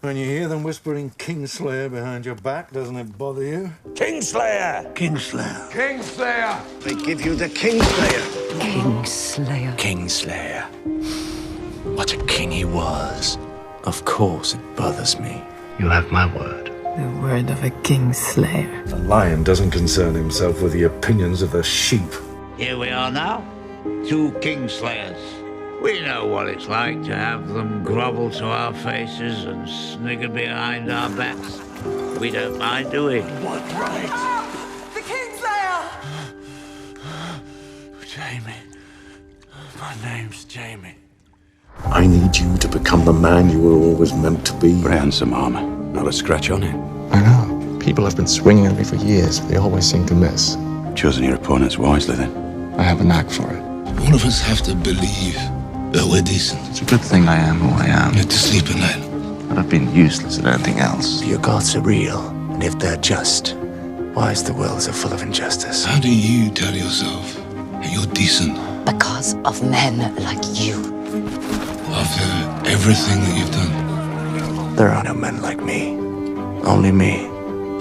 When you hear them whispering Kingslayer behind your back, doesn't it bother you? Kingslayer! Kingslayer. Kingslayer! They give you the Kingslayer. Kingslayer. Kingslayer. What a king he was. Of course it bothers me. You have my word. The word of a Kingslayer. A lion doesn't concern himself with the opinions of the sheep. Here we are now, two Kingslayers. We know what it's like to have them grovel to our faces and snigger behind our backs. We don't mind, do we? What right? The Kingslayer! Jaime. My name's Jaime. I need you to become the man you were always meant to be. Handsome armor. Not a scratch on it. I know. People have been swinging at me for years, but they always seem to miss. Chosen your opponents wisely, then. I have a knack for it. All of us have to believe that we're decent. It's a good thing I am who I am. Get to sleep at night. But I've been useless at anything else. Your gods are real, and if they're just, why is the world so full of injustice? How do you tell yourself that you're decent? Because of men like you. After everything that you've done. There are no men like me. Only me.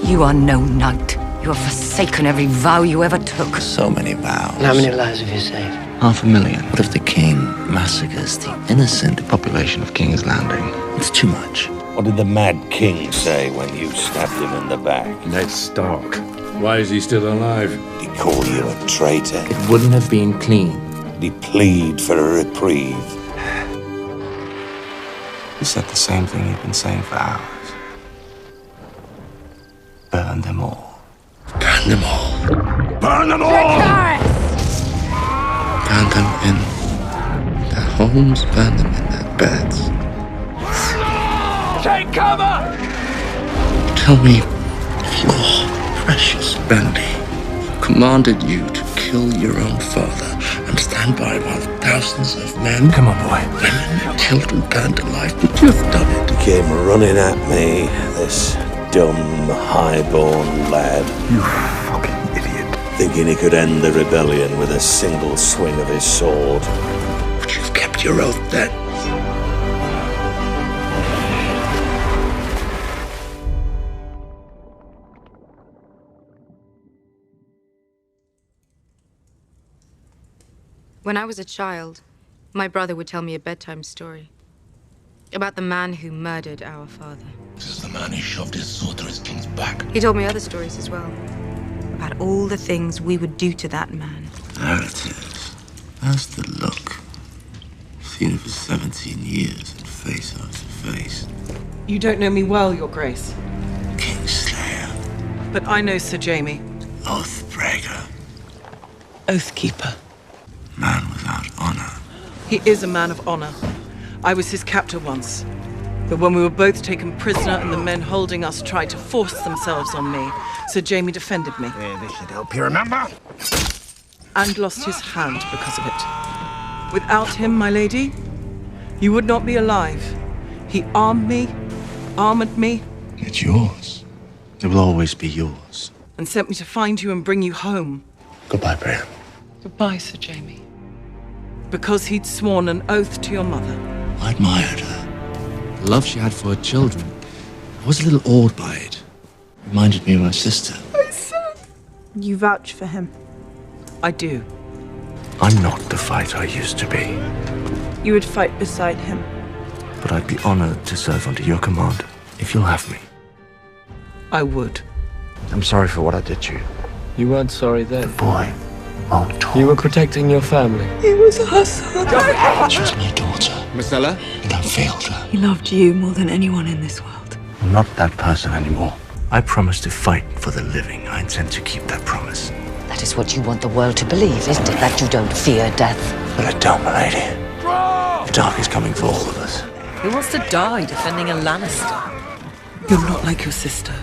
You are no knight. You have forsaken every vow you ever took. So many vows. How many lives have you saved? 500,000. What if the king massacres the innocent population of King's Landing? It's too much. What did the Mad King say when you stabbed him in the back? Ned Stark. Why is he still alive? Did he call you a traitor? It wouldn't have been clean. Did he plead for a reprieve? You said the same thing you've been saying for hours. Burn them all. Burn them all. Burn them all! Burn them in their homes, burn them in their beds. Take cover! Tell me, your precious Bandy commanded you to kill your own father and stand by while thousands of men, Come on, boy. women, and children burned alive. Would you have done it? He came running at me, this dumb, high-born lad. You fucking idiot. Thinking he could end the rebellion with a single swing of his sword. Would you have kept your oath then? When I was a child, my brother would tell me a bedtime story about the man who murdered our father. This is the man who shoved his sword through his king's back. He told me other stories as well, about all the things we would do to that man. There it is. That's the look. Seen it for 17 years and face after face. You don't know me well, Your Grace. Kingslayer. But I know Sir Jaime. Oathbreaker. Oathkeeper. Man without honor. He is a man of honor. I was his captor once. But when we were both taken prisoner and the men holding us tried to force themselves on me, Sir Jaime defended me. This should help you remember. And lost his hand because of it. Without him, my lady, you would not be alive. He armed me, armored me, It's yours. It will always be yours. and sent me to find you and bring you home. Goodbye, Brian. Goodbye, Sir Jaime. Because he'd sworn an oath to your mother. I admired her. The love she had for her children. I was a little awed by it. Reminded me of my sister. You vouch for him. I do. I'm not the fighter I used to be, You would fight beside him. but I'd be honored to serve under your command, if you'll have me. I would. I'm sorry for what I did to you. You weren't sorry then. Boy, won't talk. You were protecting your family. He was our son. She was my daughter, Marcella? and I failed her. He loved you more than anyone in this world. I'm not that person anymore. I promised to fight for the living. I intend to keep that promise. That is what you want the world to believe, isn't it? That you don't fear death. But I don't, my lady. The dark is coming for all of us. Who wants to die defending a Lannister? You're not like your sister.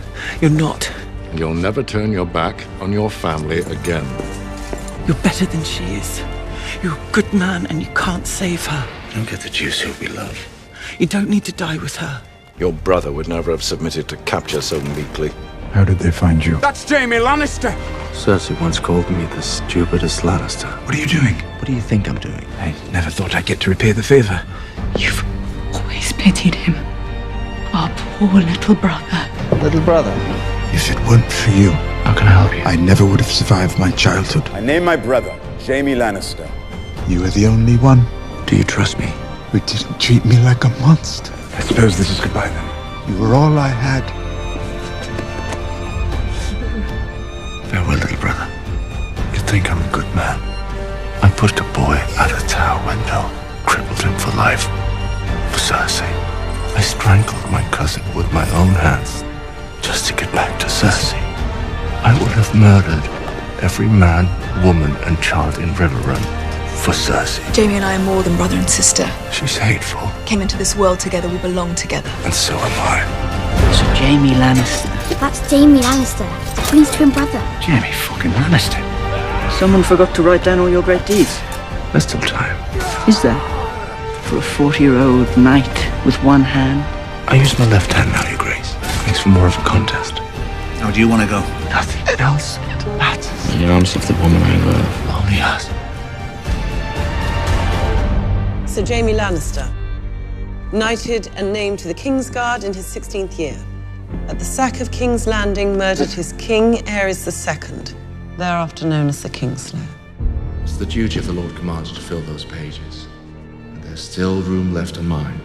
You're not. You'll never turn your back on your family again. You're better than she is. You're a good man and you can't save her. Don't get the juice who we love. You don't need to die with her. Your brother would never have submitted to capture so meekly. How did they find you? That's Jaime Lannister! Cersei once called me the stupidest Lannister. What are you doing? What do you think I'm doing? I never thought I'd get to repay the favor. You've always pitied him. Our poor poor little brother. Little brother. If it weren't for you, How can I help you? I never would have survived my childhood. I name my brother, Jaime Lannister. You are the only one Do you trust me? who didn't treat me like a monster. I suppose this is goodbye then. You were all I had. Farewell, little brother. You think I'm a good man? I pushed a boy out a tower window, crippled him for life. For Cersei. I strangled my cousin with my own hands, just to get back to Cersei. I would have murdered every man, woman, and child in Riverrun for Cersei. Jaime and I are more than brother and sister. She's hateful, Came into this world together, we belong together. and so am I. So Jaime Lannister. That's Jaime Lannister, the Queen's twin brother. Jaime fucking Lannister. Someone forgot to write down all your great deeds. There's still time. Is there? For a 40-year-old knight with one hand? I use my left hand now, Your Grace. Makes for more of a contest. How do you want to go? Nothing else matters. In the arms of the woman I love. Only us. Sir Jaime Lannister, knighted and named to the Kingsguard in his 16th year. At the sack of King's Landing, murdered his king, Aerys II, thereafter known as the Kingslayer. It's the duty of the Lord Commander to fill those pages. And there's still room left in mine.